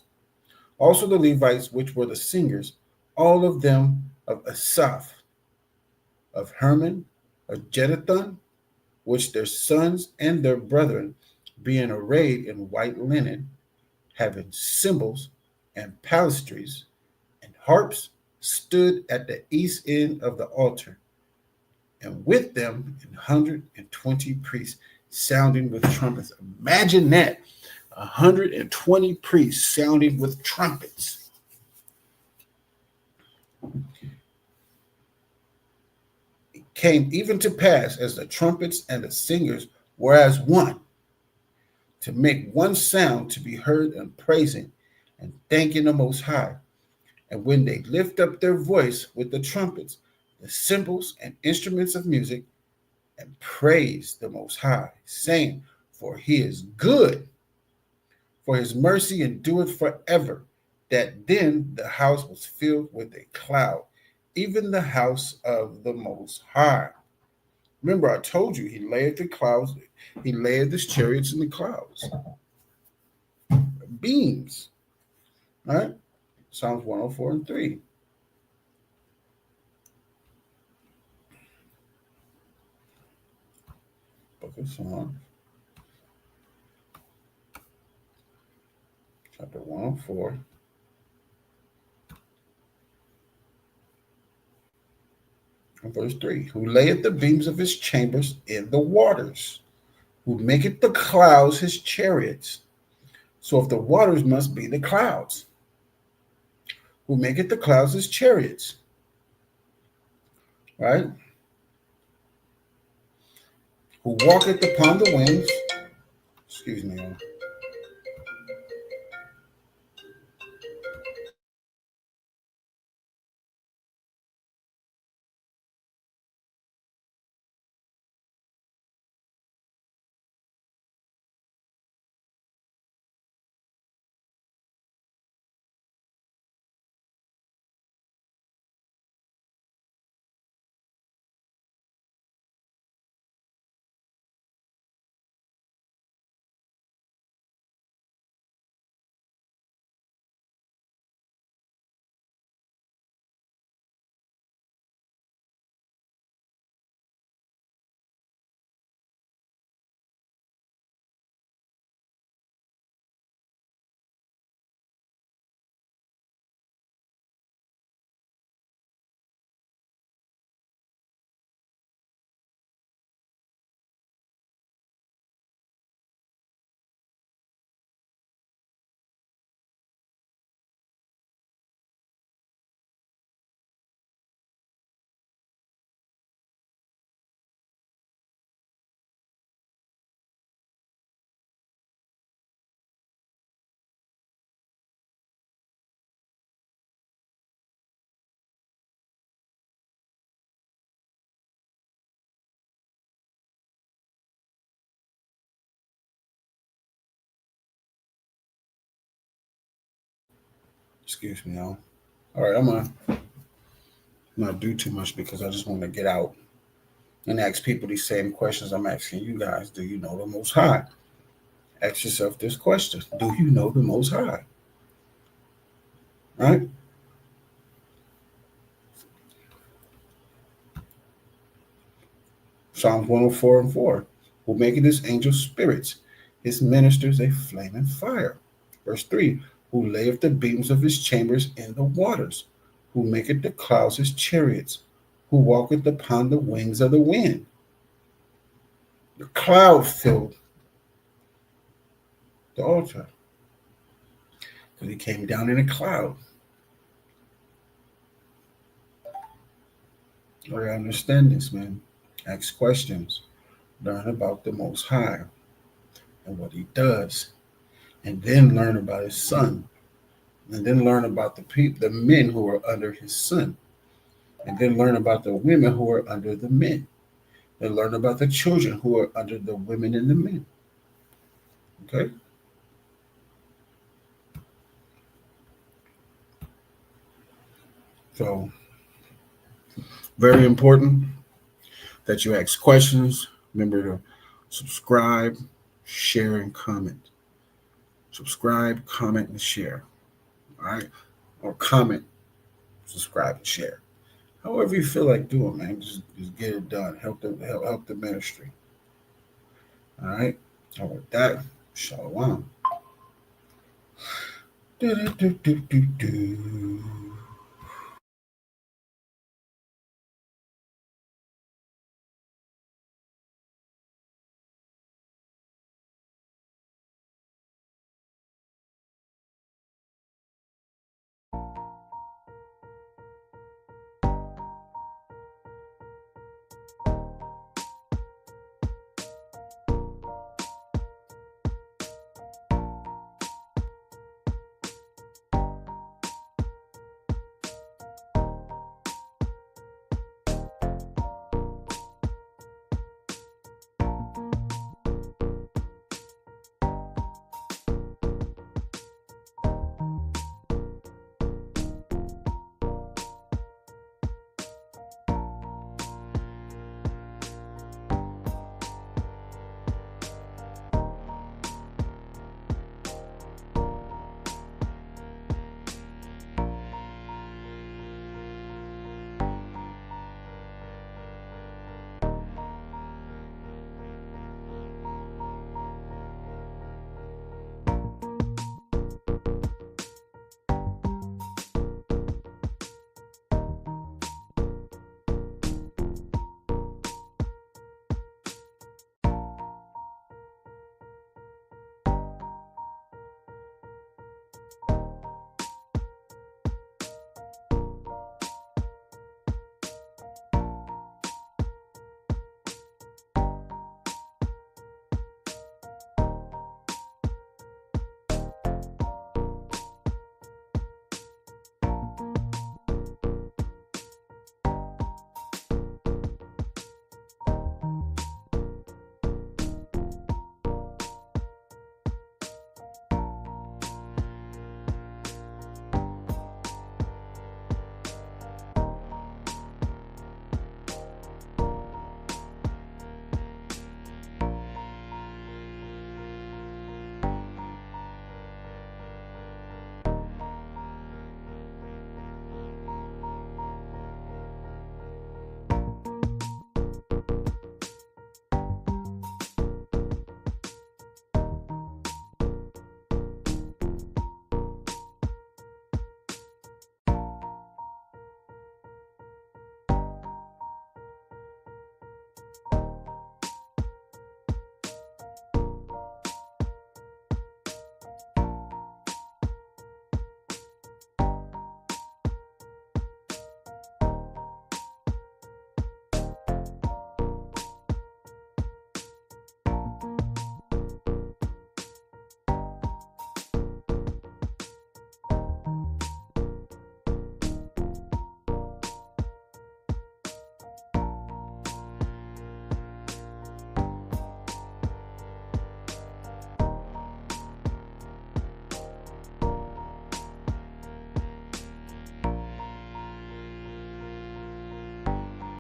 Also the Levites, which were the singers, all of them of Asaph, of Herman, of Jeduthun, which their sons and their brethren, being arrayed in white linen, having cymbals and psalteries and harps, stood at the east end of the altar, and with them 120 priests sounding with trumpets. Imagine that, 120 priests sounding with trumpets. It came even to pass as the trumpets and the singers were as one, to make one sound to be heard and praising and thanking the Most High. And when they lift up their voice with the trumpets, the cymbals and instruments of music, and praise the Most High, saying, for he is good, for his mercy endureth forever. That then the house was filled with a cloud, even the house of the Most High. Remember, I told you he laid the clouds, he laid his chariots in the clouds, beams, right? Psalms 104:3. Book of Psalms, chapter 104. Verse 3, who layeth the beams of his chambers in the waters, who maketh the clouds his chariots. So if the waters must be the clouds, who maketh the clouds his chariots, right? Who walketh upon the winds, excuse me, excuse me, y'all. All right, I'm gonna not do too much because I just want to get out and ask people these same questions I'm asking you guys. Do you know the Most High? Ask yourself this question: do you know the Most High? Right? Psalms 104:4. who maketh his angels spirits, his ministers a flaming fire. Verse 3, who layeth the beams of his chambers in the waters, who maketh the clouds his chariots, who walketh upon the wings of the wind. The cloud filled the altar because he came down in a cloud. You gotta understand this, man. Ask questions. Learn about the Most High and what he does. And then learn about his son. And then learn about the men who are under his son. And then learn about the women who are under the men. And learn about the children who are under the women and the men. Okay? So, very important that you ask questions. Remember to subscribe, share, and comment. Subscribe, comment, and share. All right? Or comment, subscribe, and share. However you feel like doing, man, just get it done. Help the ministry. All right? And with that, shalom. Do, do, do, do, do, do.